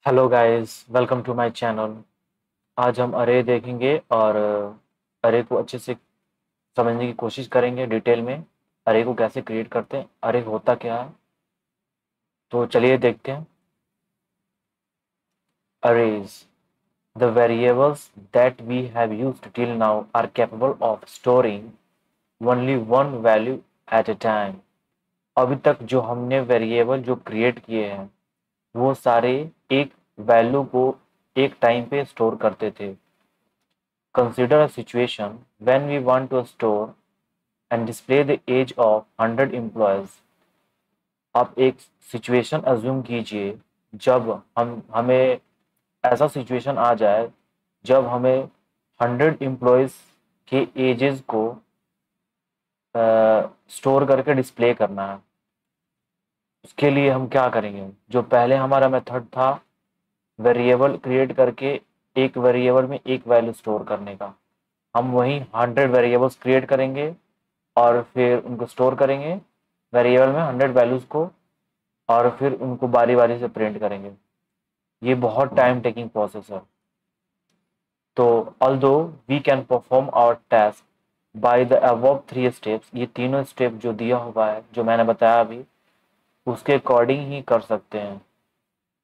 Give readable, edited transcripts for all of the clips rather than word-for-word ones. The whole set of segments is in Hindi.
Hello guys, welcome to my channel. आज हम अरे देखेंगे और अरे को अच्छे से समझने की कोशिश करेंगे डिटेल में। अरे को कैसे क्रिएट करते हैं, अरे होता क्या है, तो चलिए देखते हैं। Arrays, the variables that we have used till now are capable of storing only one value at a time। अभी तक जो हमने वेरिएबल जो क्रिएट किए हैं वो सारे एक वैल्यू को एक टाइम पे स्टोर करते थे। Consider a situation when we want to store and display the age of 100 employees। आप एक सिचुएशन अज्यूम कीजिए जब हम हमें ऐसा सिचुएशन आ जाए जब हमें 100 एम्प्लॉयज के एजेस को स्टोर करके डिस्प्ले करना है। उसके लिए हम क्या करेंगे, जो पहले हमारा मेथड था वेरिएबल क्रिएट करके एक वेरिएबल में एक वैल्यू स्टोर करने का, हम वही 100 वेरिएबल्स क्रिएट करेंगे और फिर उनको स्टोर करेंगे वेरिएबल में 100 वैल्यूज को, और फिर उनको बारी बारी से प्रिंट करेंगे। ये बहुत टाइम टेकिंग प्रोसेस है। तो although we can perform our task by the above three steps, ये तीनों स्टेप जो दिया हुआ है जो मैंने बताया अभी उसके अकॉर्डिंग ही कर सकते हैं।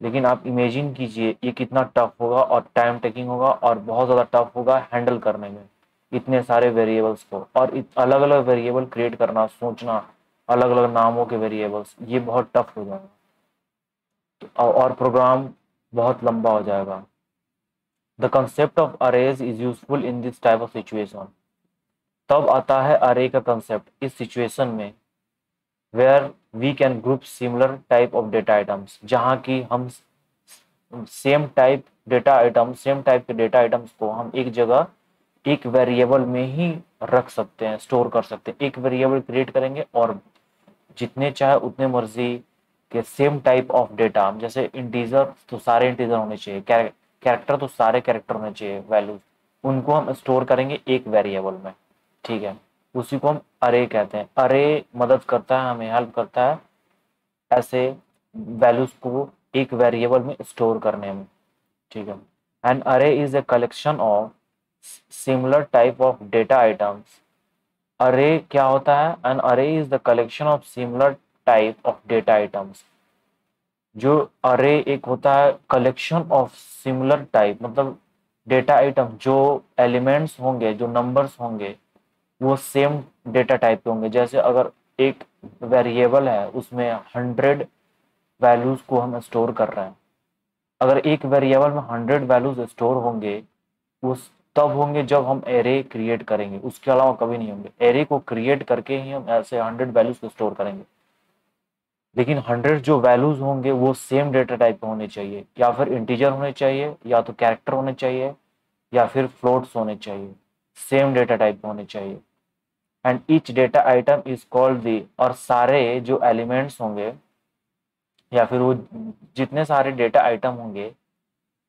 लेकिन आप इमेजिन कीजिए ये कितना टफ होगा और टाइम टेकिंग होगा और बहुत ज़्यादा टफ होगा हैंडल करने में इतने सारे वेरिएबल्स को, और अलग अलग वेरिएबल क्रिएट करना, सोचना अलग अलग नामों के वेरिएबल्स, ये बहुत टफ हो जाएगा और प्रोग्राम बहुत लंबा हो जाएगा। The concept of arrays is useful in this type of situation. तब आता है अरे का कंसेप्ट इस सिचुएशन में where we can group similar type of data items, जहाँ की हम सेम टाइप के डेटा आइटम्स को हम एक जगह एक वेरिएबल में ही रख सकते हैं, स्टोर कर सकते हैं। एक वेरिएबल क्रिएट करेंगे और जितने चाहे उतने मर्जी के सेम टाइप ऑफ डेटा, जैसे इंटीजर तो सारे इंटीजर होने चाहिए, कैरेक्टर तो सारे कैरेक्टर होने चाहिए, वैल्यूज उनको हम स्टोर करेंगे एक वेरिएबल में। ठीक है, उसी को हम अरे कहते हैं। अरे मदद करता है, हमें हेल्प करता है ऐसे वैल्यूज को एक वेरिएबल में स्टोर करने में। ठीक है, एन अरे is a collection of similar type of data items. अरे क्या होता है, एन अरे is the collection of similar type of data items. जो अरे एक होता है कलेक्शन ऑफ सिमिलर टाइप, मतलब डेटा आइटम जो एलिमेंट्स होंगे, जो नंबर्स होंगे वो सेम डेटा टाइप के होंगे। जैसे अगर एक वेरिएबल है उसमें 100 वैल्यूज को हम स्टोर कर रहे हैं, अगर एक वेरिएबल में 100 वैल्यूज स्टोर होंगे उस तब होंगे जब हम एरे क्रिएट करेंगे, उसके अलावा कभी नहीं होंगे। एरे को क्रिएट करके ही हम ऐसे 100 वैल्यूज को स्टोर करेंगे। लेकिन 100 जो वैल्यूज होंगे वो सेम डेटा टाइप के होने चाहिए, या फिर इंटीजर होने चाहिए, या तो कैरेक्टर होने चाहिए, या फिर फ्लोट्स होने चाहिए, सेम डेटा टाइप के होने चाहिए। And each data item is called the, और सारे जो एलिमेंट्स होंगे या फिर वो जितने सारे डेटा आइटम होंगे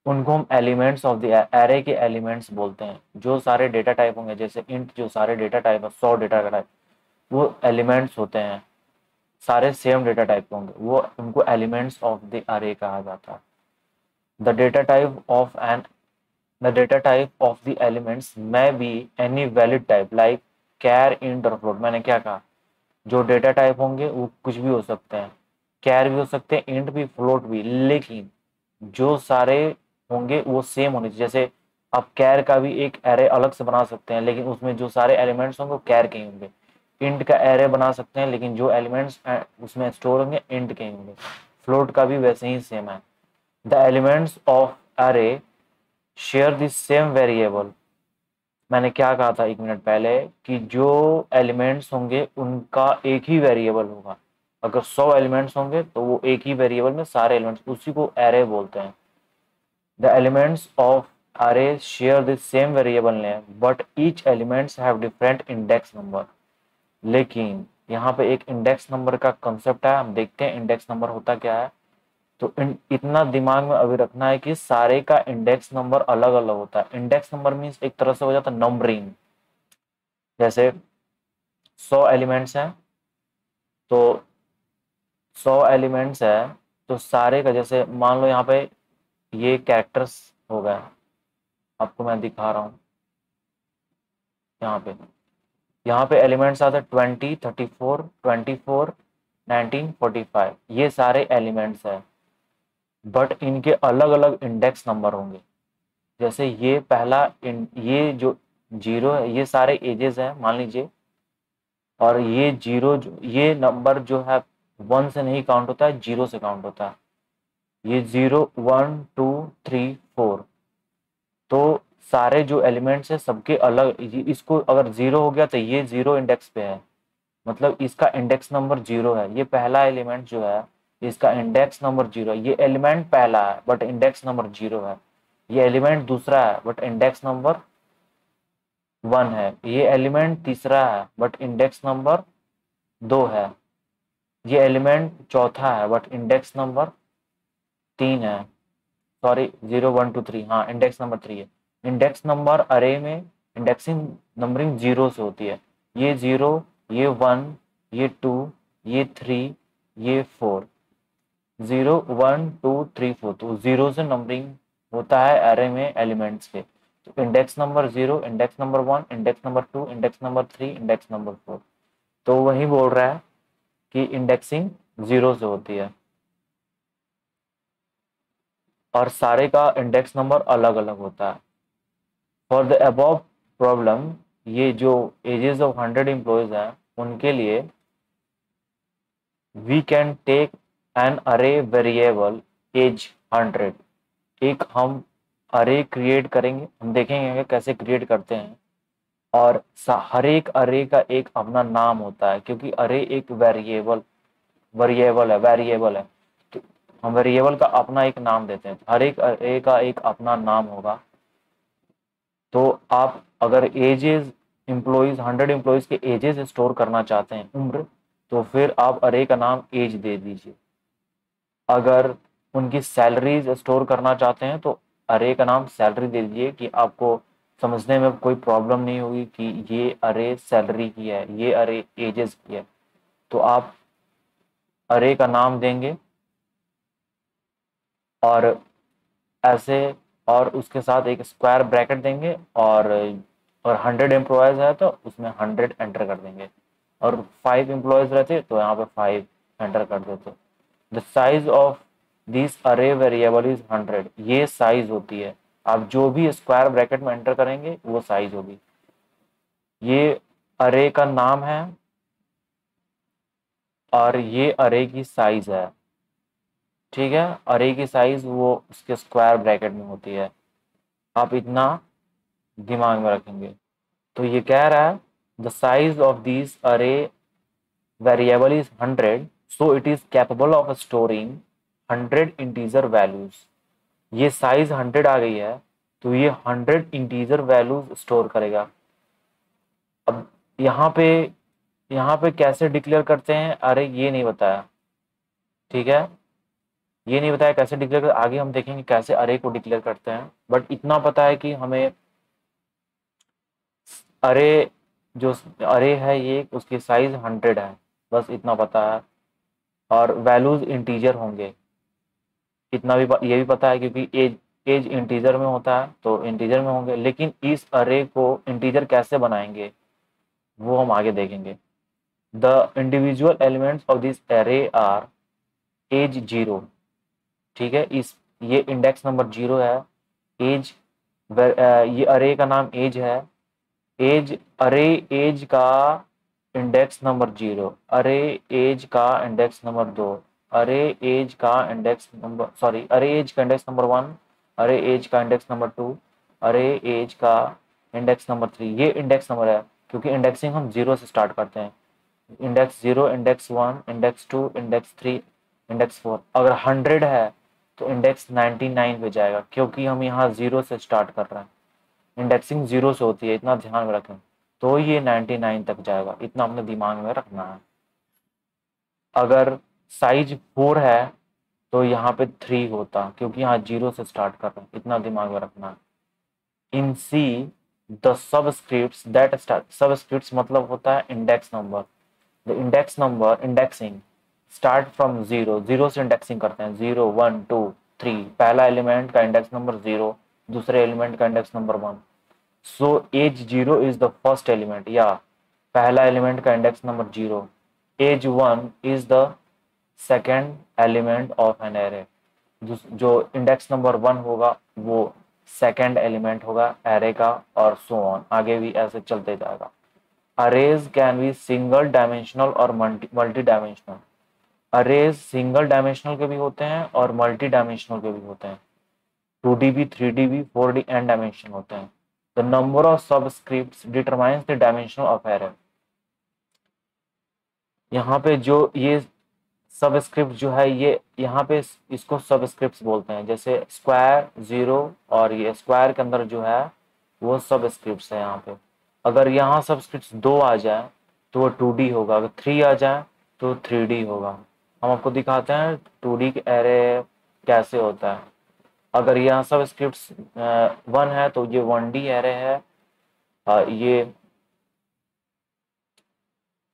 उनको हम एलिमेंट्स ऑफ द एरे के एलिमेंट्स बोलते हैं। जो सारे डेटा टाइप होंगे, जैसे इंट जो सारे डेटा टाइप है, 100 डेटा टाइप, वो एलिमेंट्स होते हैं, सारे सेम डेटा टाइप के होंगे, वो उनको एलिमेंट्स ऑफ द अरे कहा जाता है। The data type of an the data type of the elements may be any valid type like char, int और float। मैंने क्या कहा, जो डेटा टाइप होंगे वो कुछ भी हो सकते हैं, कैर भी हो सकते हैं, इंट भी, फ्लोट भी, लेकिन जो सारे होंगे वो सेम होने चाहिए। जैसे आप कैर का भी एक एरे अलग से बना सकते हैं, लेकिन उसमें जो सारे एलिमेंट्स होंगे वो कैर के ही होंगे। इंट का एरे बना सकते हैं, लेकिन जो एलिमेंट्स उसमें स्टोर होंगे इंट के ही होंगे। फ्लोट का भी वैसे ही सेम है। द एलिमेंट्स ऑफ अरे शेयर दिस सेम वेरिएबल। मैंने क्या कहा था एक मिनट पहले कि जो एलिमेंट्स होंगे उनका एक ही वेरिएबल होगा। अगर 100 एलिमेंट्स होंगे तो वो एक ही वेरिएबल में सारे एलिमेंट्स, उसी को एरे बोलते हैं। The elements of array share the same variable name but each elements have different index number। लेकिन यहाँ पे एक इंडेक्स नंबर का कंसेप्ट है, हम देखते हैं इंडेक्स नंबर होता क्या है। तो इतना दिमाग में अभी रखना है कि सारे का इंडेक्स नंबर अलग अलग होता है। इंडेक्स नंबर मीन्स एक तरह से हो जाता है नंबरिंग। जैसे 100 एलिमेंट्स हैं, तो 100 एलिमेंट्स है तो सारे का, जैसे मान लो यहाँ पे ये कैरेक्टर्स हो गए, आपको मैं दिखा रहा हूँ। यहाँ पे एलिमेंट्स आते हैं 20, 34, 24, 19, 45, ये सारे एलिमेंट्स है, बट इनके अलग अलग इंडेक्स नंबर होंगे। जैसे ये पहला ये जो जीरो है, ये सारे एजेस हैं मान लीजिए, और ये जीरो ये नंबर जो है 1 से नहीं काउंट होता है, 0 से काउंट होता है। ये 0, 1, 2, 3, 4, तो सारे जो एलिमेंट्स है सबके अलग, इसको अगर 0 हो गया तो ये 0 इंडेक्स पे है, मतलब इसका इंडेक्स नंबर 0 है। ये पहला एलिमेंट जो है इसका इंडेक्स नंबर 0 है। ये एलिमेंट पहला है बट इंडेक्स नंबर 0 है। ये एलिमेंट दूसरा है बट इंडेक्स नंबर 1 है। ये एलिमेंट तीसरा है बट इंडेक्स नंबर 2 है। ये एलिमेंट चौथा है बट इंडेक्स नंबर 3 है। सॉरी, 0, 1, 2, 3, हाँ इंडेक्स नंबर 3 है। इंडेक्स नंबर अरे में इंडेक्सिंग नंबरिंग 0 से होती है। ये 0, ये 1, ये 2, ये 3, ये 4, 0, 1, 2, 3, 4, तो 0 से नंबरिंग होता है अरे में एलिमेंट्स के। तो index number 0, index number 1, index number 2, index number 3, index number 4। तो वही बोल रहा है कि इंडेक्सिंग 0 से होती है और सारे का इंडेक्स नंबर अलग अलग होता है। फॉर द अबव प्रॉब्लम, ये जो एजेस ऑफ 100 एम्प्लॉयज हैं उनके लिए वी कैन टेक एन अरे वेरिएबल एज 100। एक हम अरे क्रिएट करेंगे, हम देखेंगे कि कैसे क्रिएट करते हैं। और हर एक अरे का एक अपना नाम होता है, क्योंकि अरे एक वेरिएबल है। तो हम वेरिएबल का अपना एक नाम देते हैं, हर एक अरे का एक अपना नाम होगा। तो आप अगर एजेस एम्प्लॉयज 100 एम्प्लॉयज के एजेस स्टोर करना चाहते हैं, उम्र, तो फिर आप अरे का नाम एज दे दीजिए। अगर उनकी सैलरीज स्टोर करना चाहते हैं तो अरे का नाम सैलरी दे दीजिए, कि आपको समझने में कोई प्रॉब्लम नहीं होगी कि ये अरे सैलरी की है, ये अरे एजेस की है। तो आप अरे का नाम देंगे और ऐसे, और उसके साथ एक स्क्वायर ब्रैकेट देंगे, और 100 एम्प्लॉयज है तो उसमें 100 एंटर कर देंगे, और 5 एम्प्लॉयज रहते तो यहाँ पे 5 एंटर कर देते। द साइज ऑफ दिस अरे वेरिएबल इज 100। ये साइज होती है, आप जो भी स्क्वायर ब्रैकेट में एंटर करेंगे वो साइज होगी। ये अरे का नाम है और ये अरे की साइज है। ठीक है, अरे की साइज वो उसके स्क्वायर ब्रैकेट में होती है। आप इतना दिमाग में रखेंगे। तो ये कह रहा है द साइज ऑफ दिस अरे variable is 100, so it is capable of storing 100 integer values. ये साइज 100 आ गई है तो ये 100 इंटीजर वैल्यूज स्टोर करेगा। अब यहाँ पे कैसे डिक्लेयर करते हैं, अरे ये नहीं बताया। ठीक है, ये नहीं बताया कैसे डिक्लेयर कर, आगे हम देखेंगे कैसे अरे को डिक्लेयर करते हैं। बट इतना पता है कि हमें अरे जो अरे है ये उसकी साइज 100 है, बस इतना पता है। और वैल्यूज इंटीजर होंगे, इतना भी ये भी पता है, क्योंकि एज इंटीजर में होता है तो इंटीजर में होंगे। लेकिन इस अरे को इंटीजर कैसे बनाएंगे वो हम आगे देखेंगे। The individual elements of this अरे आर एज 0। ठीक है, इस ये इंडेक्स नंबर 0 है। एज, ये अरे का नाम एज है। एज, अरे एज का इंडेक्स नंबर 0, अरे एज का इंडेक्स नंबर 2, अरे एज का इंडेक्स नंबर, सॉरी, अरे एज का इंडेक्स नंबर 1, अरे एज का इंडेक्स नंबर 2, अरे एज का इंडेक्स नंबर 3। ये इंडेक्स नंबर है क्योंकि इंडेक्सिंग हम 0 से स्टार्ट करते हैं। Index 0, index 1, index 2, index 3, index 4। अगर 100 है तो इंडेक्स 99 पे जाएगा, क्योंकि हम यहाँ 0 से स्टार्ट कर रहे हैं। इंडेक्सिंग 0 से होती है, इतना ध्यान में रखें। तो ये 99 तक जाएगा, इतना अपने दिमाग में रखना है। अगर साइज 4 है तो यहाँ पे 3 होता, क्योंकि यहाँ 0 से स्टार्ट कर रहे हैं, इतना दिमाग में रखना है। In C the subscripts that start, subscripts मतलब होता है index number. The index number indexing start from 0, 0 से इंडेक्सिंग करते हैं, 0, 1, 2, 3, पहला एलिमेंट का इंडेक्स नंबर 0, दूसरे एलिमेंट का index number 1। So as 0 is the first element, या पहला एलिमेंट का index number 0, as 1 is the second element of an array. जो इंडेक्स नंबर 1 होगा वो सेकेंड एलिमेंट होगा एरे का, और सो ऑन, आगे भी ऐसे चलते जाएगा। Arrays can be single dimensional और multi dimensional. Arrays single dimensional के भी होते हैं और मल्टी डायमेंशनल के भी होते हैं। 2D भी, 3D भी, 4D एन डायमेंशन होते हैं। The number of subscripts determines the dimension of array. यहाँ पे जो ये सबस्क्रिप्ट जो है, ये यहाँ पे इसको सबस्क्रिप्ट्स बोलते हैं। जैसे स्क्वायर, 0 और ये स्क्वायर के अंदर जो है वो सबस्क्रिप्ट्स है यहाँ पे। अगर यहाँ सबस्क्रिप्ट्स 2 आ जाए तो वो 2D होगा, अगर 3 आ जाए तो 3D होगा। हम आपको दिखाते हैं 2D के एरे कैसे होता है। अगर यहाँ सबस्क्रिप्ट्स 1 है तो ये 1D एरे है।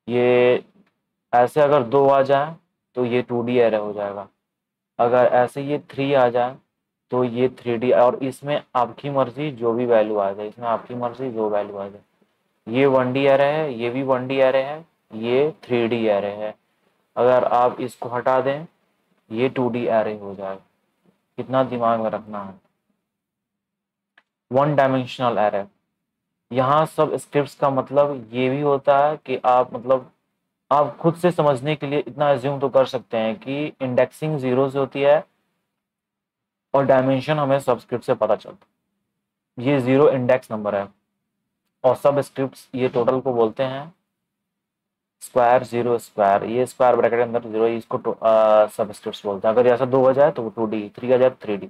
ये ऐसे अगर 2 आ जाए तो ये 2D एरे हो जाएगा। अगर ऐसे ये 3 आ जाए तो ये 3D, और इसमें आपकी मर्जी जो भी वैल्यू आ जाए, इसमें आपकी मर्जी जो वैल्यू आ जाए। ये 1D एरे है, ये भी 1D एरे है, ये 3D एरे है। अगर आप इसको हटा दें ये 2D एरे हो जाएगा। कितना दिमाग में रखना है। 1 डायमेंशनल एरे, यहाँ सब स्क्रिप्ट्स का मतलब ये भी होता है कि आप मतलब आप खुद से समझने के लिए इतना एज्यूम तो कर सकते हैं कि इंडेक्सिंग 0 से होती है और डायमेंशन हमें सबस्क्रिप्ट से पता चलता है। ये 0 इंडेक्स नंबर है और सब स्क्रिप्ट्स ये टोटल को बोलते हैं स्क्वायर, 0 स्क्वायर, ये स्क्वायर ब्रैकेट के अंदर 0, इसको सब स्क्रिप्ट्स बोलते हैं। अगर ऐसा 2 हो जाए तो वो 2D, 3 आ जाए तो 3D।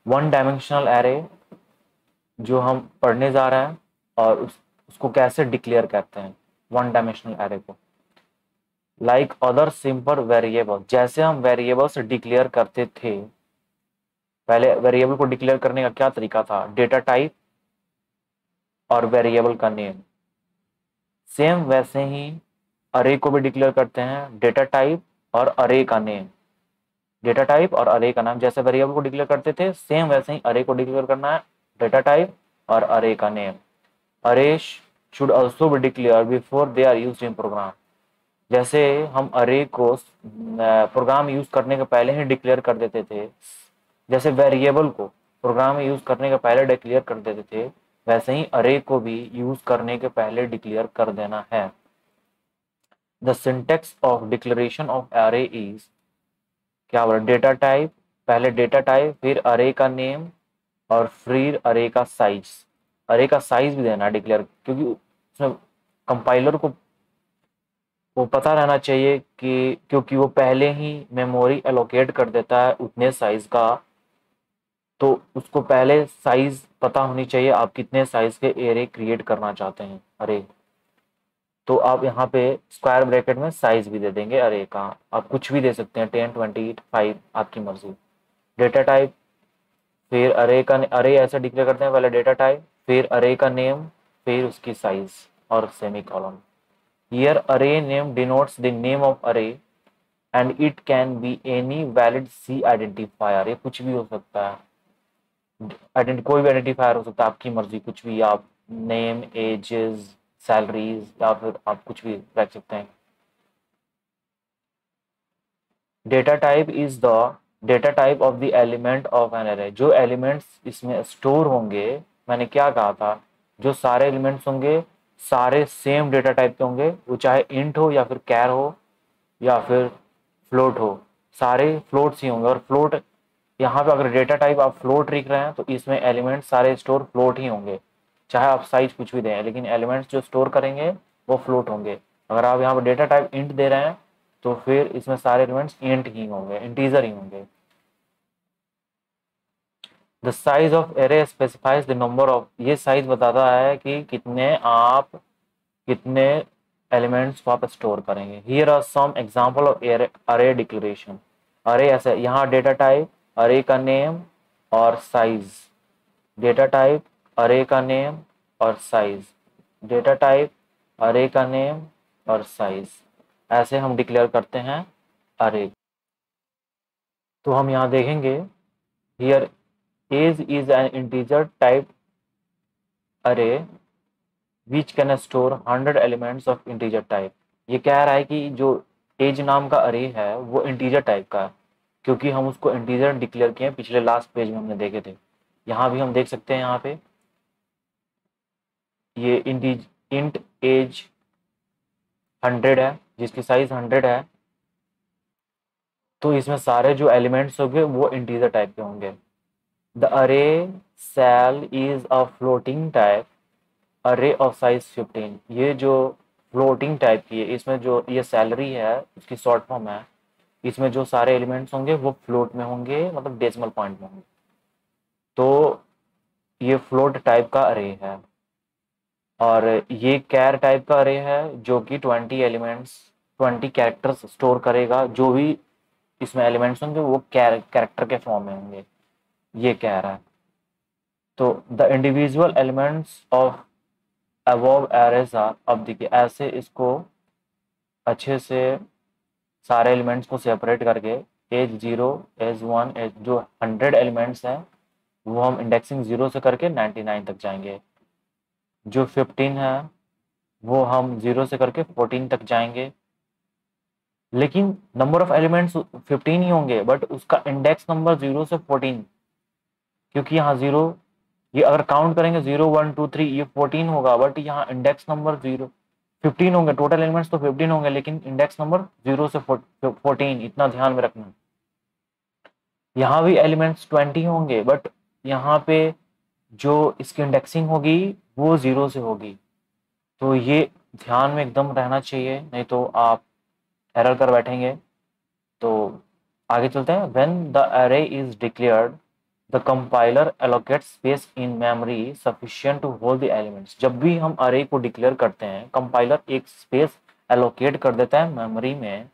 1 डायमेंशनल एरे जो हम पढ़ने जा रहे हैं, और उसको कैसे डिक्लेयर करते हैं 1 डायमेंशनल एरे को। लाइक अदर सिंपल वेरिएबल, जैसे हम वेरिएबल से डिक्लेयर करते थे। पहले वेरिएबल को डिक्लेयर करने का क्या तरीका था, डेटा टाइप और वेरिएबल का नेम। सेम वैसे ही अरे को भी डिक्लेयर करते हैं, डेटा टाइप और अरे का नेम। डेटा टाइप और अरे का नाम, जैसे वेरिएबल को डिक्लेयर करते थे सेम वैसे ही अरे को डिक्लेयर करना है, डेटा टाइप और अरे का name. Array should also be declared before they are used in program. जैसे हम अरे को प्रोग्राम यूज करने के पहले ही डिक्लेयर कर देते थे, जैसे वेरिएबल को प्रोग्राम में यूज करने के पहले डिक्लेयर कर देते थे, वैसे ही अरे को भी यूज करने के पहले डिक्लेयर कर देना है। The syntax of declaration of array is, क्या बोला, डेटा टाइप, पहले डेटा टाइप, फिर अरे का नेम, और फिर अरे का साइज। अरे का साइज भी देना है डिक्लेयर, क्योंकि उसमें कंपाइलर को वो पता रहना चाहिए कि, क्योंकि वो पहले ही मेमोरी एलोकेट कर देता है उतने साइज का, तो उसको पहले साइज पता होनी चाहिए आप कितने साइज के एरे क्रिएट करना चाहते हैं अरे। तो आप यहाँ पे स्क्वायर ब्रैकेट में साइज भी दे देंगे अरे का, आप कुछ भी दे सकते हैं, 10, 20, 5, आपकी मर्जी। डेटा टाइप, फिर अरे का, अरे ऐसे डिक्लेयर करते हैं, पहले डेटा टाइप, फिर अरे का नेम, फिर उसकी साइज और semicolon. Here array name denotes the name of array and it can be any valid C identifier. ये कुछ भी हो सकता है, कोई भी आइडेंटिफायर हो सकता है, आपकी मर्जी, कुछ भी आप, नेम, एजेस, सैलरीज, या फिर आप कुछ भी रख सकते हैं। Data type is the data type of the element of an array. जो एलिमेंट्स इसमें स्टोर होंगे, मैंने क्या कहा था, जो सारे एलिमेंट्स होंगे सारे सेम डेटा टाइप के होंगे, वो चाहे इंट हो या फिर कैर हो या फिर फ्लोट हो, सारे फ्लोट्स ही होंगे। और फ्लोट, यहाँ पे अगर डेटा टाइप आप फ्लोट लिख रहे हैं तो इसमें एलिमेंट सारे स्टोर फ्लोट ही होंगे, चाहे आप साइज कुछ भी दें, लेकिन एलिमेंट्स जो स्टोर करेंगे वो फ्लोट होंगे। अगर आप यहाँ पर डेटा टाइप इंट दे रहे हैं तो फिर इसमें सारे एलिमेंट्स इंट ही होंगे, इंटीजर ही होंगे। The size of array specifies the number of, ये साइज बताता है कि कितने एलिमेंट्स को आप स्टोर करेंगे। Here are some example of array declaration. Array ऐसे, यहाँ डेटा टाइप, अरे का नेम और साइज, डेटा टाइप, अरे का नेम और साइज, डेटा टाइप, अरे का नेम और साइज, ऐसे हम डिक्लेयर करते हैं अरे। तो हम यहाँ देखेंगे here age is an integer type array which can store 100 elements of integer type. ये कह रहा है कि जो एज नाम का अरे है वो इंटीजर टाइप का है, क्योंकि हम उसको इंटीजर डिक्लेयर किए हैं, पिछले लास्ट पेज में हमने देखे थे। यहाँ भी हम देख सकते हैं, यहाँ पे ये इंट एज 100 है, जिसकी साइज 100 है, तो इसमें सारे जो एलिमेंट्स होंगे वो इंटीजर टाइप के होंगे। The array sale is a floating type array of size 15। ये जो फ्लोटिंग टाइप की है, इसमें जो ये सैलरी है उसकी शॉर्ट फॉर्म है, इसमें जो सारे एलिमेंट्स होंगे वो फ्लोट में होंगे, मतलब डेसिमल पॉइंट में होंगे। तो ये फ्लोट टाइप का अरे है, और ये कैर टाइप का अरे है जो कि 20 एलिमेंट्स 20 कैरेक्टर्स स्टोर करेगा। जो भी इसमें एलिमेंट्स होंगे वो कैरेक्टर के फॉर्म में होंगे, ये कह रहा है। तो the individual elements of above arrays are, अब देखिए ऐसे इसको अच्छे से सारे एलिमेंट्स को सेपरेट करके एज 0 एज 1 एज जो 100 एलिमेंट्स हैं वो हम इंडेक्सिंग 0 से करके 99 तक जाएंगे। जो 15 है वो हम 0 से करके 14 तक जाएंगे। लेकिन नंबर ऑफ एलिमेंट्स 15 ही होंगे, बट उसका इंडेक्स नंबर 0 से 14, क्योंकि यहाँ 0, ये अगर काउंट करेंगे 0 1 2 3 ये 14 होगा, बट यहाँ इंडेक्स नंबर 15 होंगे। टोटल एलिमेंट्स तो 15 होंगे, लेकिन इंडेक्स नंबर 0 से 14, इतना ध्यान में रखना। यहाँ भी एलिमेंट्स 20 होंगे, बट यहाँ पे जो इसकी इंडेक्सिंग होगी वो 0 से होगी। तो ये ध्यान में एकदम रहना चाहिए, नहीं तो आप एरर कर बैठेंगे। तो आगे चलते हैं। When the array is declared the compiler allocate space in memory sufficient to hold the elements. जब भी हम अरे को डिक्लेयर करते हैं, कंपाइलर एक स्पेस एलोकेट कर देता है मेमोरी में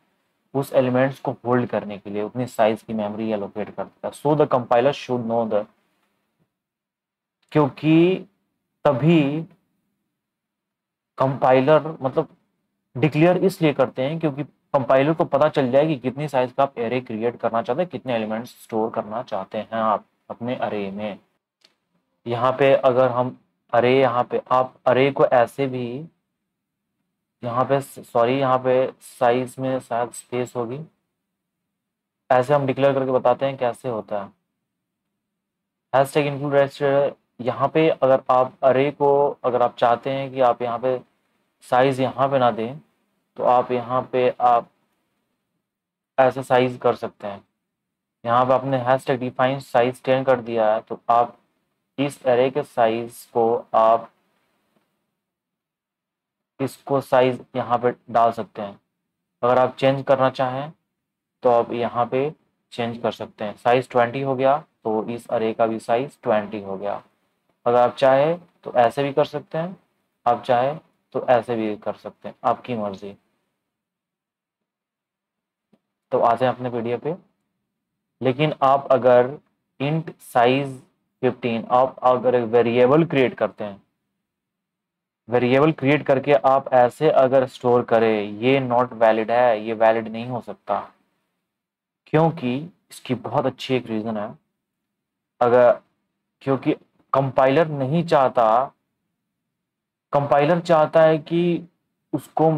उस एलिमेंट्स को होल्ड करने के लिए, उतनी साइज की मेमोरी एलोकेट कर देता है। So the compiler should know the, क्योंकि तभी कंपाइलर मतलब डिक्लेयर इसलिए करते हैं क्योंकि कंपाइलर को पता चल जाए कि कितनी साइज का आप एरे क्रिएट करना चाहते हैं, कितने एलिमेंट्स स्टोर करना चाहते हैं आप अपने अरे में। यहाँ पे अगर हम अरे, यहाँ पे आप अरे को ऐसे भी, यहाँ पे सॉरी, यहाँ पे साइज में शायद स्पेस होगी, ऐसे हम डिक्लेयर करके बताते हैं कैसे होता है। हैशटैग इंक्लूड रजिस्टर, यहाँ पे अगर आप अरे को, अगर आप चाहते हैं कि आप यहाँ पे साइज यहाँ पे ना दें, तो आप यहाँ पे आप ऐसे साइज कर सकते हैं। यहाँ पे आपने हैशटैग डिफाइन साइज 10 कर दिया है, तो आप इस एरे के साइज को आप इसको साइज यहाँ पे डाल सकते हैं। अगर आप चेंज करना चाहें तो आप यहाँ पे चेंज कर सकते हैं। साइज 20 हो गया तो इस अरे का भी साइज 20 हो गया। अगर आप चाहे तो ऐसे भी कर सकते हैं, आप चाहे तो ऐसे भी कर सकते हैं, आपकी मर्जी। तो आते हैं अपने पीडीएफ पे। लेकिन आप अगर इंट साइज 15 आप अगर एक वेरिएबल क्रिएट करते हैं, वेरिएबल क्रिएट करके आप ऐसे अगर स्टोर करें, ये नॉट वैलिड है, ये वैलिड नहीं हो सकता। क्योंकि इसकी बहुत अच्छी एक रीज़न है। अगर क्योंकि कंपाइलर नहीं चाहता, कंपाइलर चाहता है कि उसको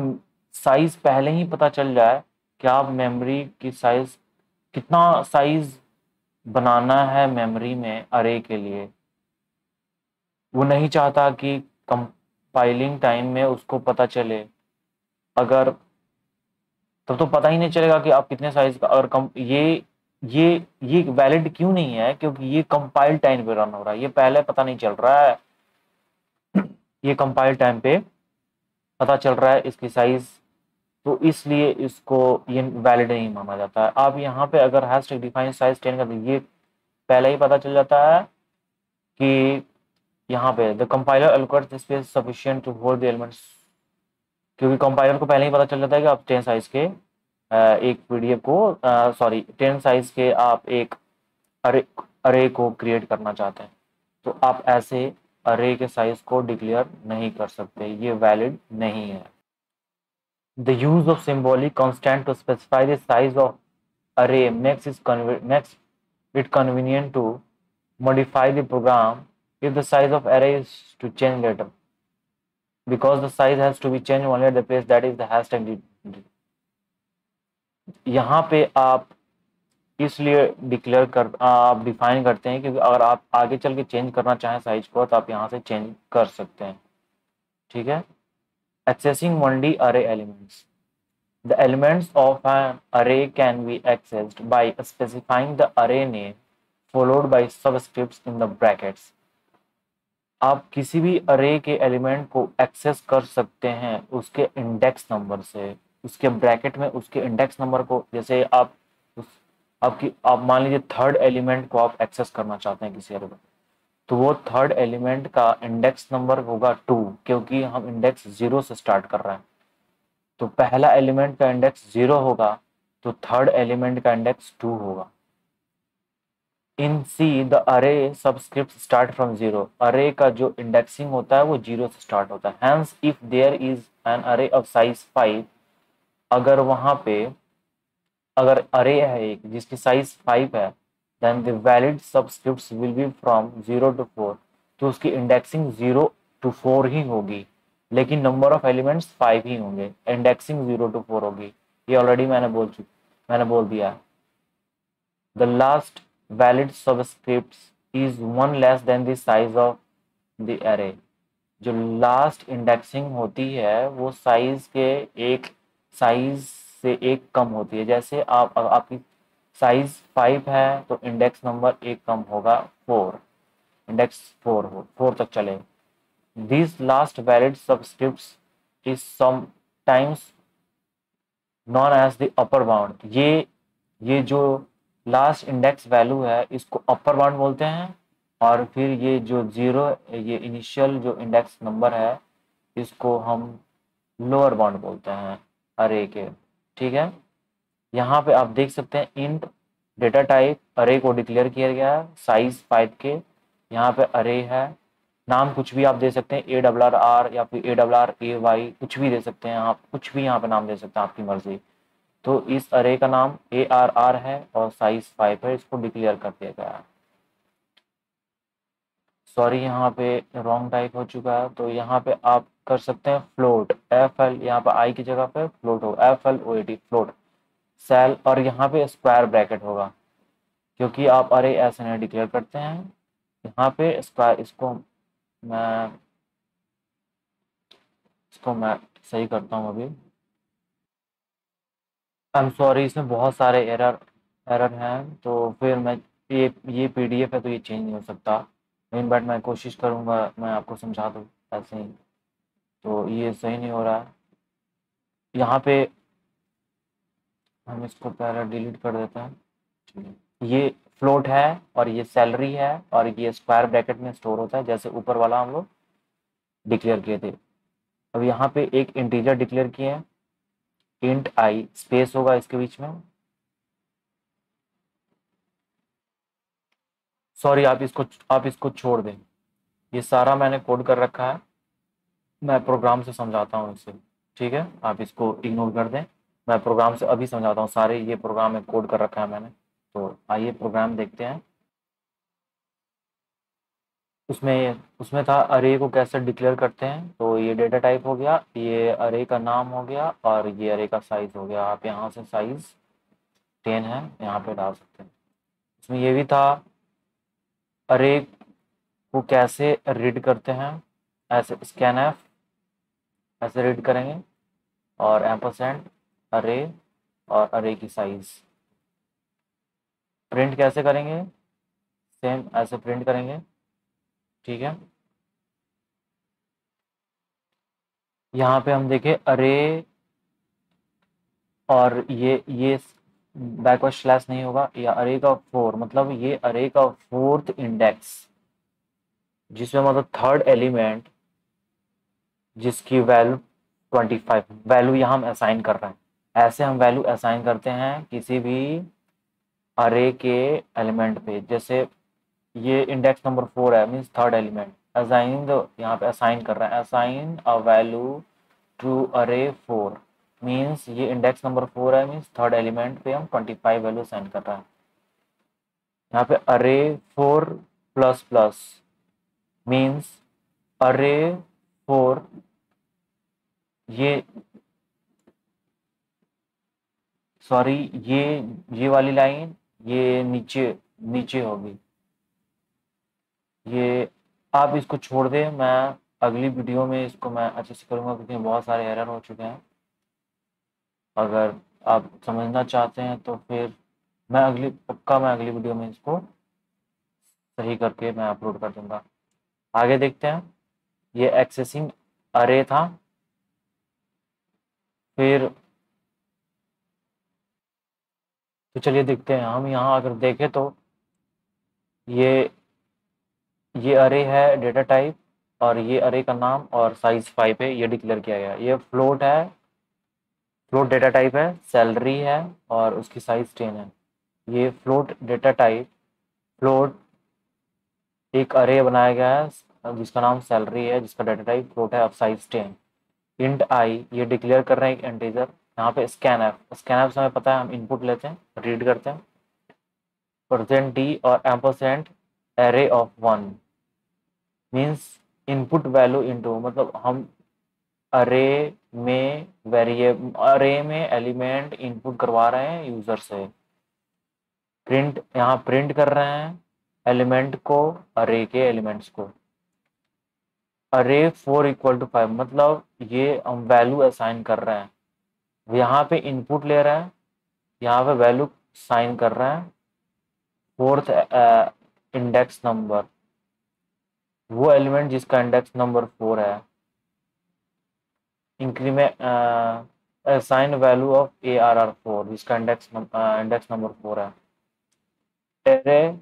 साइज पहले ही पता चल जाए कि आप मेमोरी की साइज, कितना साइज बनाना है मेमोरी में अरे के लिए। वो नहीं चाहता कि कंपाइलिंग टाइम में उसको पता चले। अगर तब तो पता ही नहीं चलेगा कि आप कितने साइज का, और ये वैलिड क्यों नहीं है, क्योंकि ये कंपाइल टाइम पे रन हो रहा है, ये पहले पता नहीं चल रहा है। ये कंपाइल टाइम पे पता चल रहा है इसकी साइज, तो इसलिए इसको ये वैलिड नहीं माना जाता है। आप यहाँ पे अगर हैशटैग डिफाइन साइज 10 कर ये पहले ही पता चल जाता है कि यहाँ पे the compiler allocates space sufficient to hold the elements, क्योंकि कंपाइलर को पहले ही पता चल जाता है कि आप 10 साइज के एक पीडीएफ को, सॉरी 10 साइज के आप एक अरे अरे को क्रिएट करना चाहते हैं, तो आप ऐसे अरे के साइज को डिक्लेयर नहीं कर सकते, ये वैलिड नहीं है। The use of symbolic constant to specify the size of array makes it convenient to modify the program if the size of array is to change later, because the size has to be changed only at the place that is the hashtag. यहाँ पे आप इसलिए आप डिफाइन करते हैं क्योंकि अगर आप आगे चल के चेंज करना चाहें साइज को तो आप यहाँ से चेंज कर सकते हैं। ठीक है। एक्सेसिंग 1D अरे elements. The elements of an array can be accessed by specifying the array name followed by subscripts in the brackets. आप किसी भी अरे के एलिमेंट को एक्सेस कर सकते हैं उसके इंडेक्स नंबर से, उसके ब्रैकेट में उसके इंडेक्स नंबर को, जैसे आप आप मान लीजिए थर्ड एलिमेंट को आप एक्सेस करना चाहते हैं किसी अरे में, तो वो थर्ड एलिमेंट का इंडेक्स नंबर होगा 2, क्योंकि हम इंडेक्स 0 से स्टार्ट कर रहे हैं। तो पहला एलिमेंट का इंडेक्स 0 होगा तो थर्ड एलिमेंट का इंडेक्स 2 होगा। इन सी द अरे सबस्क्रिप्ट स्टार्ट फ्रॉम 0। अरे का जो इंडेक्सिंग होता है वो 0 से स्टार्ट होता है। Hence if there is an array of size 5, अगर वहां पे अगर अरे है एक जिसकी साइज 5 है, then the valid subscripts will be from 0 to 4, तो उसकी इंडेक्सिंग 0 to 4 ही होगी, लेकिन नंबर ऑफ एलिमेंट्स 5 ही होंगे, इंडेक्सिंग 0 to 4 होगी। ये ऑलरेडी मैंने बोल दिया। The last valid subscripts is 1 less than the size of the array. जो लास्ट इंडेक्सिंग होती है वो साइज से एक कम होती है। जैसे आपकी साइज 5 है तो इंडेक्स नंबर एक कम होगा 4, इंडेक्स 4 तक चले। This last valid subscripts is sometimes known as the upper bound. ये जो लास्ट इंडेक्स वैल्यू है इसको अपर बाउंड बोलते हैं, और फिर ये जो 0 ये इनिशियल जो इंडेक्स नंबर है इसको हम लोअर बाउंड बोलते हैं अरे के। ठीक है। यहाँ पे आप देख सकते हैं इंट डेटा टाइप अरे को डिक्लेयर किया गया है साइज 5 के। यहाँ पे अरे है, नाम कुछ भी आप दे सकते हैं, ARR या फिर ARRAY कुछ भी दे सकते हैं, आप कुछ भी यहाँ पे नाम दे सकते हैं, आपकी मर्जी। तो इस अरे का नाम ARR है और साइज 5 है, इसको डिक्लेयर कर दिया गया है। सॉरी यहाँ पे रॉन्ग टाइप हो चुका है, तो यहाँ पे आप कर सकते हैं फ्लोट FL, यहाँ पे आई की जगह पे फ्लोट होगा FLOAT फ्लोट सेल, और यहाँ पे स्क्वायर ब्रैकेट होगा क्योंकि आप अरे ऐसे नहीं डिक्लेयर करते हैं। यहाँ पे स्क्वायर, इसको मैं सही करता हूँ अभी। आई एम सॉरी, इसमें बहुत सारे एरर हैं, तो फिर मैं ये PDF है तो ये चेंज नहीं हो सकता, लेकिन बट मैं कोशिश करूँगा मैं आपको समझा दूँ ऐसे ही। तो ये सही नहीं हो रहा है। यहाँ पे हम इसको पहले डिलीट कर देते हैं। ठीक है। ये फ्लोट है और ये सैलरी है और ये स्क्वायर ब्रैकेट में स्टोर होता है जैसे ऊपर वाला हम लोग डिक्लेयर किए थे। अब यहाँ पे एक इंटीजर डिक्लेयर किए हैं, इंट आई, स्पेस होगा इसके बीच में। सॉरी, आप इसको छोड़ दें, ये सारा मैंने कोड कर रखा है, मैं प्रोग्राम से समझाता हूँ इसे। ठीक है, आप इसको इग्नोर कर दें, मैं प्रोग्राम से अभी समझाता हूँ। सारे ये प्रोग्राम में कोड कर रखा है मैंने, तो आइए प्रोग्राम देखते हैं। उसमें था अरे को कैसे डिक्लेयर करते हैं। तो ये डेटा टाइप हो गया, ये अरे का नाम हो गया और ये अरे का साइज हो गया। आप यहाँ से साइज 10 है यहाँ पे डाल सकते हैं। इसमें ये भी था अरे को कैसे रीड करते हैं, ऐसे स्कैनफ ऐसे रीड करेंगे और एम्परसेंड अरे और अरे की साइज प्रिंट कैसे करेंगे, सेम ऐसे प्रिंट करेंगे। ठीक है, यहाँ पे हम देखें अरे और ये बैकवर्ड स्लैश नहीं होगा, या अरे का 4 मतलब ये अरे का 4th इंडेक्स, जिसमें मतलब थर्ड एलिमेंट जिसकी वैल्यू 25 वैल्यू यहाँ हम असाइन कर रहे हैं। ऐसे हम वैल्यू असाइन करते हैं किसी भी अरे के एलिमेंट पे। जैसे ये इंडेक्स नंबर 4 है, मीन्स थर्ड एलिमेंट, असाइन यहाँ पे असाइन कर रहे हैं, असाइन अ वैल्यू टू अरे 4 मीन्स ये इंडेक्स नंबर 4 है, मीन्स थर्ड एलिमेंट पे हम 25 वैल्यू असाइन कर रहे हैं। यहाँ पे अरे 4 प्लस प्लस मीन्स अरे फॉर ये सॉरी ये वाली लाइन ये नीचे नीचे होगी। ये आप इसको छोड़ दें, मैं अगली वीडियो में इसको मैं अच्छे से करूँगा क्योंकि बहुत सारे एरर हो चुके हैं। अगर आप समझना चाहते हैं तो फिर मैं अगली वीडियो में इसको सही करके मैं अपलोड कर दूंगा। आगे देखते हैं। ये एक्सेसिंग अरे था। फिर तो चलिए देखते हैं। हम यहाँ अगर देखें तो ये ये अरे है डेटा टाइप, और ये अरे का नाम और साइज 5 है, ये डिक्लेयर किया गया। ये फ्लोट है, फ्लोट डेटा टाइप है, सैलरी है और उसकी साइज 10 है। ये फ्लोट डेटा टाइप फ्लोट एक अरे बनाया गया है जिसका नाम सैलरी है, जिसका डेटा टाइप फ्लोट है ऑफ साइज 10। इंट आई ये डिक्लेयर कर रहे हैं एक इंटीजर। यहाँ पे स्कैन एफ से हमें पता है, हम इनपुट लेते हैं, रीड करते हैं। परसेंट डी और ampersand array of 1 means input value into, मतलब हम अरे अरे में एलिमेंट इनपुट करवा रहे हैं यूजर से। प्रिंट यहाँ प्रिंट कर रहे हैं एलिमेंट को, अरे के एलिमेंट्स को। अरे 4 = 5 मतलब ये हम वैल्यू असाइन कर रहे हैं। यहाँ पे इनपुट ले रहा है, यहाँ पे वैल्यू साइन कर रहा है। फोर्थ इंडेक्स नंबर, वो एलिमेंट जिसका इंडेक्स नंबर 4 है। Increment assign value of ARR4 जिसका इंडेक्स नंबर 4 है। एरे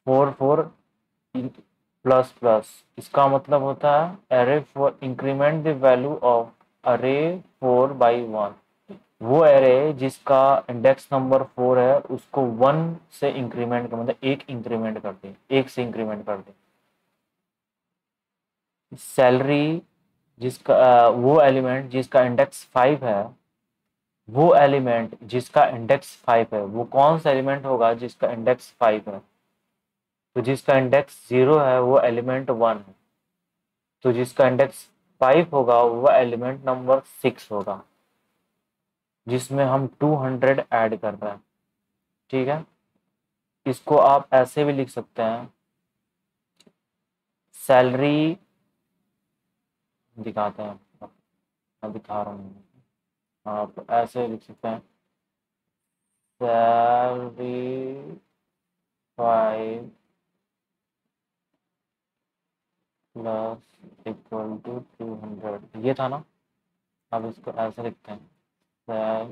4 प्लस प्लस इसका मतलब होता है array for increment the value of अरे 4 by 1। वो एरे जिसका इंडेक्स नंबर 4 है उसको 1 से इंक्रीमेंट कर, मतलब एक इंक्रीमेंट कर दे, एक से इंक्रीमेंट कर दे। सैलरी जिसका वो एलिमेंट जिसका इंडेक्स 5 है, वो एलिमेंट जिसका इंडेक्स 5 है, वो कौन सा एलिमेंट होगा जिसका इंडेक्स 5 है? तो जिसका इंडेक्स 0 है वो एलिमेंट 1 है। तो जिसका इंडेक्स 5 होगा वो एलिमेंट नंबर 6 होगा, जिसमें हम 200 ऐड कर रहे हैं। ठीक है, इसको आप ऐसे भी लिख सकते हैं। सैलरी दिखाते हैं, मैं दिखा रहा हूँ। आप ऐसे लिख सकते हैं सैलरी 5 प्लस इक्वल टू 200, ये था ना। अब इसको ऐसे लिखते हैं सैल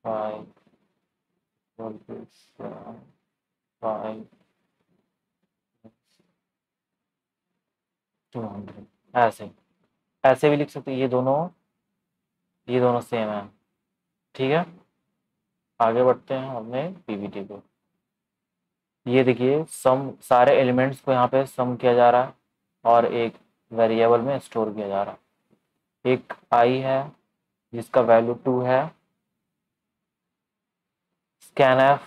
5 इक्वल टू 5 200, ऐसे ऐसे भी लिख सकते हैं। ये दोनों सेम है। ठीक है, आगे बढ़ते हैं अपने पीवीटी को। ये देखिए सम, सारे एलिमेंट्स को यहाँ पे सम किया जा रहा है और एक वेरिएबल में स्टोर किया जा रहा है। एक आई है जिसका वैल्यू 2 है। स्कैन एफ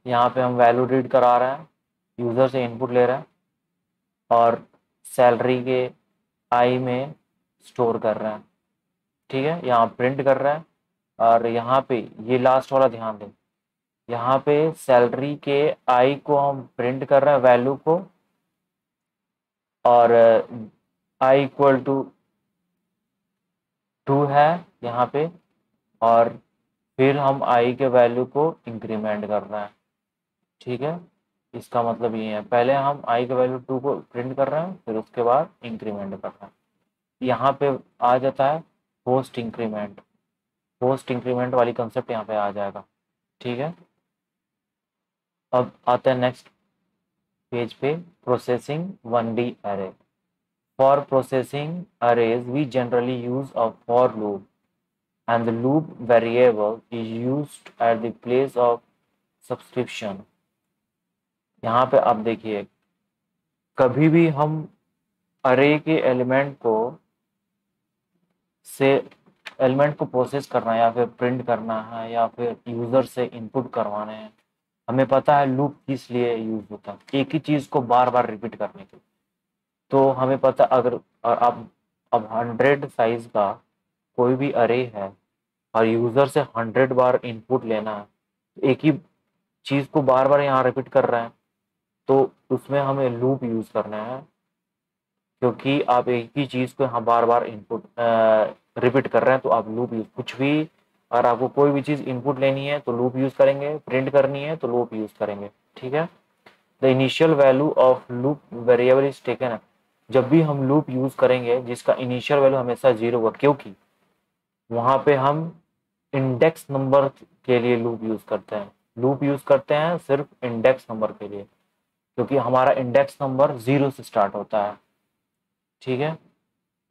यहाँ पे हम वैल्यू रीड करा रहे हैं, यूजर से इनपुट ले रहे हैं और सैलरी के आई में स्टोर कर रहे हैं। ठीक है, यहाँ प्रिंट कर रहा है। और यहाँ पे ये लास्ट वाला ध्यान दें, यहाँ पे सैलरी के आई को हम प्रिंट कर रहे हैं वैल्यू को, और आई इक्वल टू 2 है यहाँ पे। और फिर हम आई के वैल्यू को इंक्रीमेंट कर रहे हैं। ठीक है, इसका मतलब ये है, पहले हम आई के वैल्यू 2 को प्रिंट कर रहे हैं, फिर उसके बाद इंक्रीमेंट कर रहे हैं। यहाँ पे आ जाता है पोस्ट इंक्रीमेंट वाली कंसेप्ट यहाँ पे आ जाएगा। ठीक है, अब आते हैं नेक्स्ट पेज पे, processing 1D array। For processing arrays, we generally use a for loop, and the loop variable is used at the place of subscription। यहाँ पे आप देखिए, कभी भी हम अरे के एलिमेंट को प्रोसेस करना है या फिर प्रिंट करना है या फिर यूजर से इनपुट करवाने हैं, हमें पता है लूप किस लिए यूज होता है, एक ही चीज को बार बार रिपीट करने के लिए। तो हमें पता अगर और अब 100 साइज का कोई भी अरे है और यूजर से 100 बार इनपुट लेना है, तो एक ही चीज को बार बार यहाँ रिपीट कर रहे हैं, तो उसमें हमें लूप यूज करना है, क्योंकि आप एक ही चीज को यहाँ बार बार इनपुट रिपीट कर रहे हैं, तो आप लूप यूज कुछ भी, अगर आपको कोई भी चीज इनपुट लेनी है तो लूप यूज करेंगे, प्रिंट करनी है तो लूप यूज करेंगे। ठीक है। The initial value of loop variable is taken. जब भी हम लूप यूज करेंगे जिसका इनिशियल वैल्यू हमेशा 0 होगा, क्योंकि वहां पे हम इंडेक्स नंबर के लिए लूप यूज करते हैं। लूप यूज करते हैं सिर्फ इंडेक्स नंबर के लिए, क्योंकि हमारा इंडेक्स नंबर 0 से स्टार्ट होता है। ठीक है।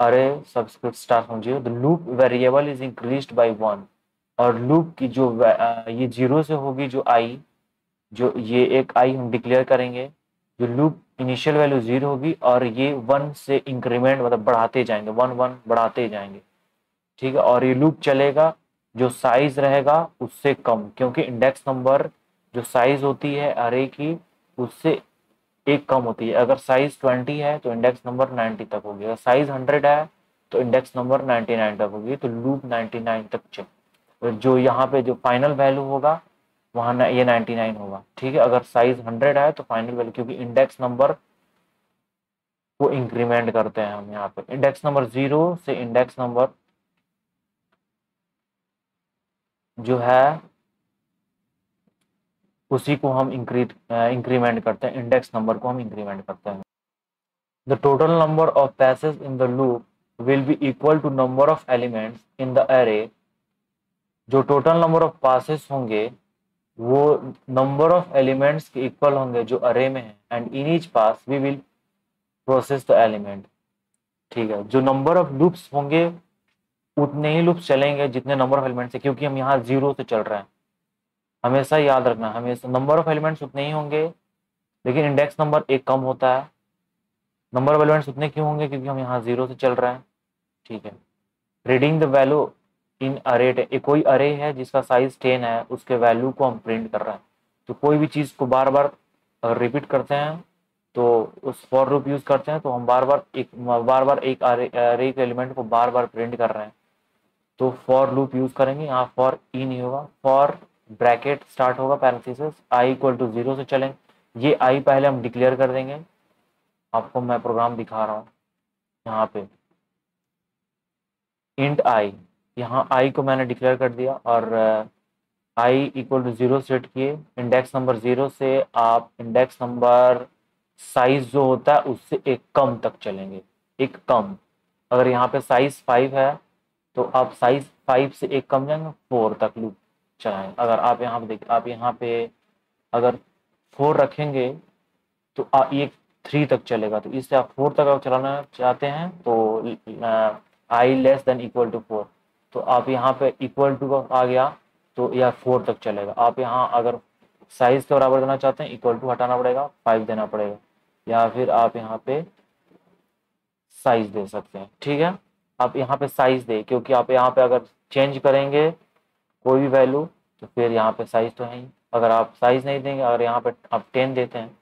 अरे subscript start from 0, the loop variable is increased by 1। और लूप की जो ये 0 से होगी जो आई, जो ये एक आई हम डिक्लेयर करेंगे, जो लूप इनिशियल वैल्यू 0 होगी और ये 1 से इंक्रीमेंट मतलब बढ़ाते जाएंगे, 1 1 बढ़ाते जाएंगे। ठीक है। और ये लूप चलेगा, जो साइज रहेगा उससे कम, क्योंकि इंडेक्स नंबर जो साइज होती है अरे की उससे एक कम होती है। अगर साइज 20 है तो इंडेक्स नंबर 90 तक होगी, अगर साइज 100 है तो इंडेक्स नंबर 99 तक होगी, तो लूप 99 तक चल, तो जो यहाँ पे जो फाइनल वैल्यू होगा वहां ये 99 होगा। ठीक है। अगर साइज 100 है तो फाइनल वैल्यू, क्योंकि इंडेक्स नंबर को इंक्रीमेंट करते हैं हम यहाँ पे, इंडेक्स नंबर 0 से इंडेक्स नंबर जो है उसी को हम इंक्रीमेंट करते हैं, इंडेक्स नंबर को हम इंक्रीमेंट करते हैं। The total number of passes in the loop will be equal to number of elements in the array. जो टोटल नंबर ऑफ पासेस होंगे वो नंबर ऑफ एलिमेंट्स के इक्वल होंगे जो अरे में है, and in each pass we will process the element. ठीक है। जो नंबर ऑफ लूप्स होंगे उतने ही लूप्स चलेंगे जितने नंबर ऑफ एलिमेंट्स है, क्योंकि हम यहाँ 0 से चल रहे हैं। हमेशा याद रखना, हमेशा नंबर ऑफ एलिमेंट्स उतने ही होंगे, लेकिन इंडेक्स नंबर एक कम होता है। नंबर ऑफ एलिमेंट्स उतने क्यों होंगे, क्योंकि हम यहाँ 0 से चल रहे हैं। ठीक है। रीडिंग द वैल्यू इन अरे, कोई अरे है जिसका साइज 10 है, उसके वैल्यू को हम प्रिंट कर रहे हैं। तो कोई भी चीज को बार बार रिपीट करते हैं तो उस फॉर लूप यूज करते हैं, तो हम बार बार एक अरे के एलिमेंट को बार बार प्रिंट कर रहे हैं, तो फॉर लूप यूज करेंगे। यहाँ फॉर ई नहीं होगा, फॉर ब्रैकेट स्टार्ट होगा पैरेंथेसिस, आई इक्वल टू 0 से चलेंगे। ये आई पहले हम डिक्लेयर कर देंगे, आपको मैं प्रोग्राम दिखा रहा हूँ यहाँ पे। इंट आई, यहाँ आई को मैंने डिक्लेयर कर दिया और आई इक्वल टू 0 सेट किए। इंडेक्स नंबर 0 से आप इंडेक्स नंबर साइज जो होता है उससे एक कम तक चलेंगे, एक कम। अगर यहाँ पे साइज 5 है तो आप साइज 5 से एक कम जाएंगे, 4 तक लूप चलाएंगे। अगर आप यहाँ पे देखिए, आप यहाँ पे अगर 4 रखेंगे तो ये 3 तक चलेगा, तो इससे आप 4 तक आप चलाना चाहते हैं तो आई लेस देन इक्वल टू 4, तो आप यहाँ पे इक्वल टू आ गया तो यह 4 तक चलेगा। आप यहाँ अगर साइज के बराबर देना चाहते हैं, इक्वल टू हटाना पड़ेगा, 5 देना पड़ेगा, या फिर आप यहाँ पे साइज दे सकते हैं। ठीक है। आप यहाँ पे साइज दे, क्योंकि आप यहाँ पे अगर चेंज करेंगे कोई भी वैल्यू तो फिर यहाँ पे साइज तो है ही। अगर आप साइज नहीं देंगे, अगर यहाँ पे आप 10 देते हैं,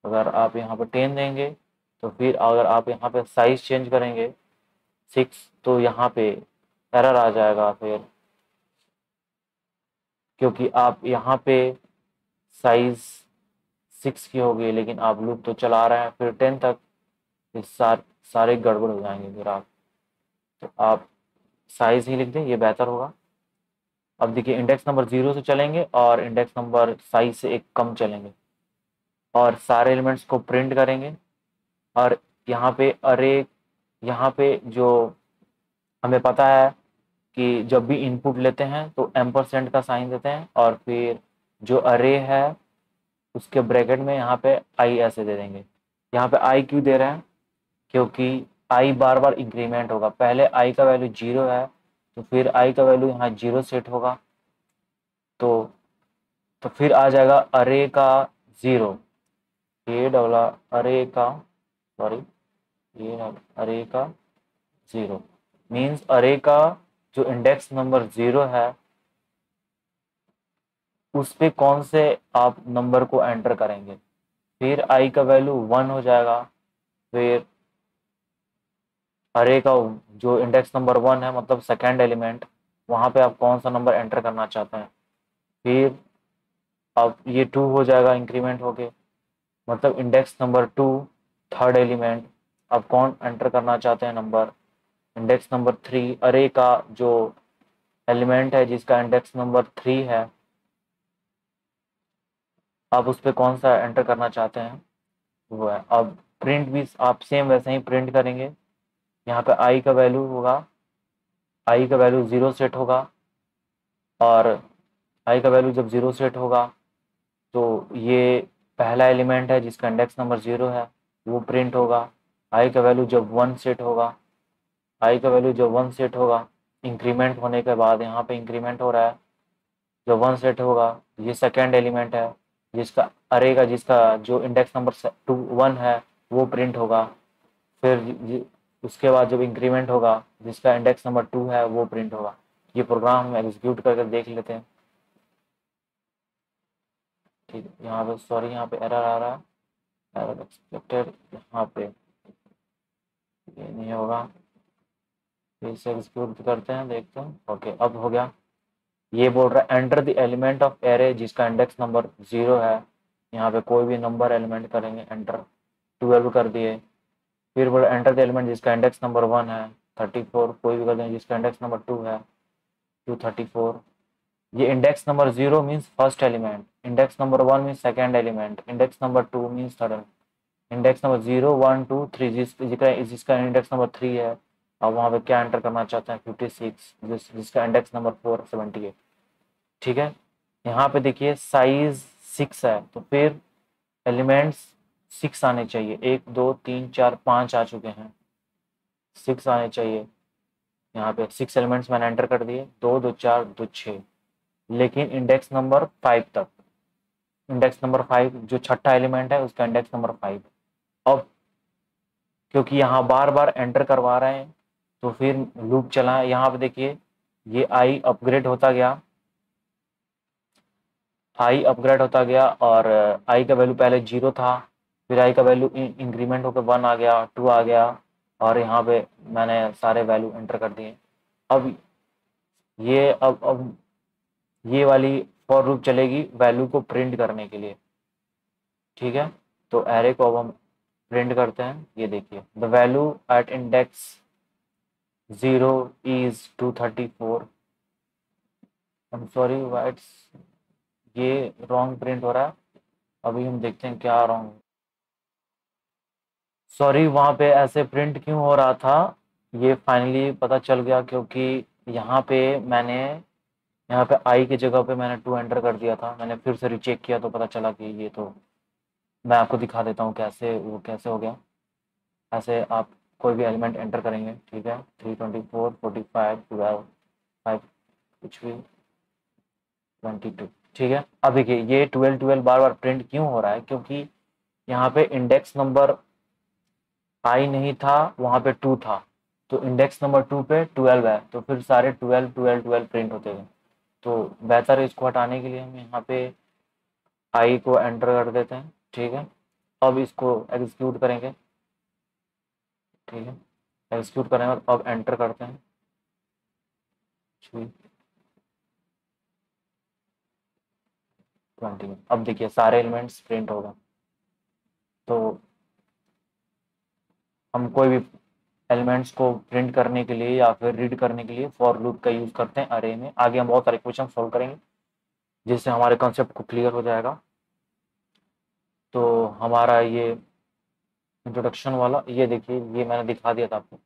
अगर आप यहाँ पे 10 देंगे तो फिर अगर आप यहाँ पे साइज चेंज करेंगे 6, तो यहाँ पे एरर आ जाएगा फिर, क्योंकि आप यहाँ पे साइज 6 की होगी लेकिन आप लूप तो चला रहे हैं फिर 10 तक, फिर सारे गड़बड़ हो जाएंगे फिर आप, तो आप साइज ही लिख दें, ये बेहतर होगा। अब देखिए इंडेक्स नंबर 0 से चलेंगे और इंडेक्स नंबर साइज से एक कम चलेंगे और सारे एलिमेंट्स को प्रिंट करेंगे। और यहाँ पे अरे, यहाँ पे जो हमें पता है कि जब भी इनपुट लेते हैं तो एम्परसेंड का साइन देते हैं और फिर जो अरे है उसके ब्रैकेट में यहाँ पे आई ऐसे दे देंगे। यहाँ पे आई क्यों दे रहे हैं, क्योंकि आई बार बार इंक्रीमेंट होगा। पहले आई का वैल्यू 0 है तो फिर आई का वैल्यू यहाँ 0 सेट होगा, तो फिर आ जाएगा अरे का 0, ये डबला अरे का, सॉरी ये अरे का 0 मीन्स अरे का जो इंडेक्स नंबर 0 है उस पे कौन से आप नंबर को एंटर करेंगे। फिर आई का वैल्यू 1 हो जाएगा। फिर अरे का जो इंडेक्स नंबर 1 है, मतलब सेकेंड एलिमेंट, वहां पे आप कौन सा नंबर एंटर करना चाहते हैं। फिर अब ये 2 हो जाएगा इंक्रीमेंट होके, मतलब इंडेक्स नंबर 2, थर्ड एलिमेंट। अब कौन एंटर करना चाहते हैं नंबर। इंडेक्स नंबर 3, अरे का जो एलिमेंट है जिसका इंडेक्स नंबर 3 है, आप उस पर कौन सा एंटर करना चाहते हैं वो है। अब प्रिंट भी आप सेम वैसे ही प्रिंट करेंगे। यहाँ पे आई का वैल्यू होगा, आई का वैल्यू 0 सेट होगा, और आई का वैल्यू जब 0 सेट होगा तो ये पहला एलिमेंट है जिसका इंडेक्स नंबर 0 है, वो प्रिंट होगा। आई का वैल्यू जब 1 सेट होगा, आई का वैल्यू जब 1 सेट होगा, इंक्रीमेंट होने के बाद यहाँ पे इंक्रीमेंट हो रहा है, जब 1 सेट होगा, ये सेकेंड एलिमेंट है जिसका अरे का जिसका जो इंडेक्स नंबर 1 है वो प्रिंट होगा। फिर उसके बाद जब इंक्रीमेंट होगा, जिसका इंडेक्स नंबर 2 है वो प्रिंट होगा। ये प्रोग्राम हम एग्जीक्यूट करके देख लेते हैं। ठीक है, यहाँ पे सॉरी यहाँ पे एरर आ रहा है, एरर एक्सपेक्टेड, यहाँ पे ये नहीं होगा। फिर से एग्जीक्यूट करते हैं, देखते हैं। ओके, अब हो गया। ये बोल रहा है enter the element of array जिसका इंडेक्स नंबर 0 है। यहाँ पे कोई भी नंबर एलिमेंट करेंगे, एंटर 12 कर दिए। फिर बोल एंटर द एलिमेंट जिसका इंडेक्स नंबर 1 है, 34 कोई भी कर देंगे, जिसका इंडेक्स नंबर 2 है, 234। ये index number 0 means first element, index number 1 means second element, index number 2 means third, index number 0 1 2 3 जिसका इंडेक्स नंबर 3 है। अब वहाँ पे क्या एंटर करना चाहते हैं, 56 जिसका इंडेक्स नंबर 4 78। ठीक है, यहाँ पे देखिए साइज 6 है, तो फिर एलिमेंट्स 6 आने चाहिए। 1 2 3 4 5 आ चुके हैं, 6 आने चाहिए। यहाँ पे 6 एलिमेंट्स मैंने एंटर कर दिए, 2 2 4 2 6, लेकिन इंडेक्स नंबर 5 तक। इंडेक्स नंबर 5 जो छठा एलिमेंट है उसका इंडेक्स नंबर 5। अब क्योंकि यहाँ बार बार एंटर करवा रहे हैं तो फिर लूप चला है। यहाँ पे देखिए ये आई अपग्रेड होता गया, आई अपग्रेड होता गया, और आई का वैल्यू पहले 0 था, फिर आई का वैल्यू इंक्रीमेंट होकर 1 आ गया, 2 आ गया, और यहाँ पे मैंने सारे वैल्यू एंटर कर दिए। अब ये अब ये वाली फॉर लूप चलेगी वैल्यू को प्रिंट करने के लिए। ठीक है, तो एरे को अब हम प्रिंट करते हैं। ये देखिए the value at index 0 is 234। I am sorry whites, ये रॉन्ग प्रिंट हो रहा है। अभी हम देखते हैं क्या रॉन्ग। सॉरी, वहाँ पे ऐसे प्रिंट क्यों हो रहा था, ये फाइनली पता चल गया, क्योंकि यहाँ पे मैंने यहाँ पे आई की जगह पे मैंने 2 एंटर कर दिया था। मैंने फिर से रिचेक किया तो पता चला कि ये तो, मैं आपको दिखा देता हूँ कैसे वो कैसे हो गया। ऐसे आप कोई भी एलिमेंट एंटर करेंगे, ठीक है, 324 45 12 5 कुछ भी 22। ठीक है, अब देखिए ये 12 12 बार बार प्रिंट क्यों हो रहा है, क्योंकि यहाँ पे इंडेक्स नंबर आई नहीं था, वहाँ पे 2 था, तो इंडेक्स नंबर 2 पे 12 है, तो फिर सारे 12 12 12 प्रिंट होते गए। तो बेहतर है इसको हटाने के लिए हम यहाँ पे आई को एंटर कर देते हैं। ठीक है, अब इसको एग्जीक्यूट करेंगे। ठीक है, एग्जीक्यूट करेंगे और अब एंटर करते हैं। ठीक, 20 में अब देखिए सारे एलिमेंट्स प्रिंट होगा। तो हम कोई भी एलिमेंट्स को प्रिंट करने के लिए या फिर रीड करने के लिए फॉर लूप का यूज करते हैं अरे में। आगे हम बहुत सारे क्वेश्चन सॉल्व करेंगे जिससे हमारे कॉन्सेप्ट को क्लियर हो जाएगा। तो हमारा ये इंट्रोडक्शन वाला, ये देखिए ये मैंने दिखा दिया था आपको।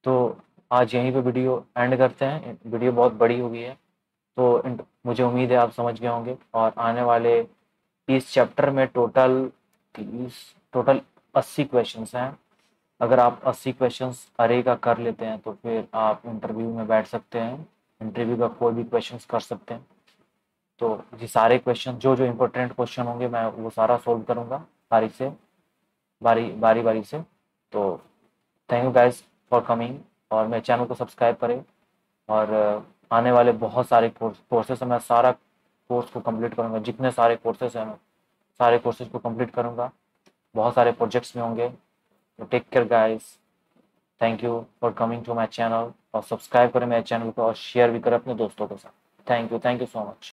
तो आज यहीं पे वीडियो एंड करते हैं, वीडियो बहुत बड़ी हो गई है। तो मुझे उम्मीद है आप समझ गए होंगे, और आने वाले इस चैप्टर में टोटल 80 क्वेश्चंस हैं। अगर आप 80 क्वेश्चंस अरे का कर लेते हैं तो फिर आप इंटरव्यू में बैठ सकते हैं, इंटरव्यू का कोई भी क्वेश्चंस कर सकते हैं। तो ये सारे क्वेश्चन जो जो इम्पोर्टेंट क्वेश्चन होंगे मैं वो सारा सोल्व करूँगा बारी बारी से। तो thank you guys for coming, और मेरे चैनल को सब्सक्राइब करें। और आने वाले बहुत सारे कोर्सेस मैं सारा कोर्स को कंप्लीट करूँगा, जितने सारे कोर्सेस हैं मैं सारे कोर्सेज को कंप्लीट करूँगा, बहुत सारे प्रोजेक्ट्स में होंगे। तो take care guys, thank you for coming to my channel, और सब्सक्राइब करें मेरे चैनल को और शेयर भी करें अपने दोस्तों के साथ। Thank you so much.